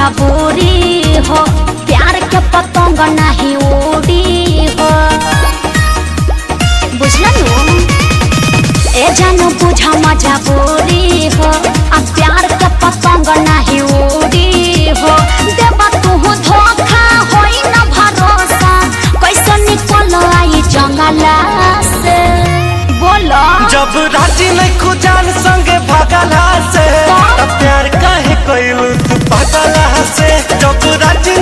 मजबूरी हो, प्यार के पतंग नहीं उड़ी हो। बुझलनु ए जानू बुझ मजबूरी हो, अब प्यार के पतंग नहीं उड़ी हो। देबा तू धोखा होई न भरोसा, कैसे निकल आई जंगला से बोलो। जब राजी नहीं खुजान संगे भागला से, तब प्यार काहे कइलू तू पागला से। जब राजी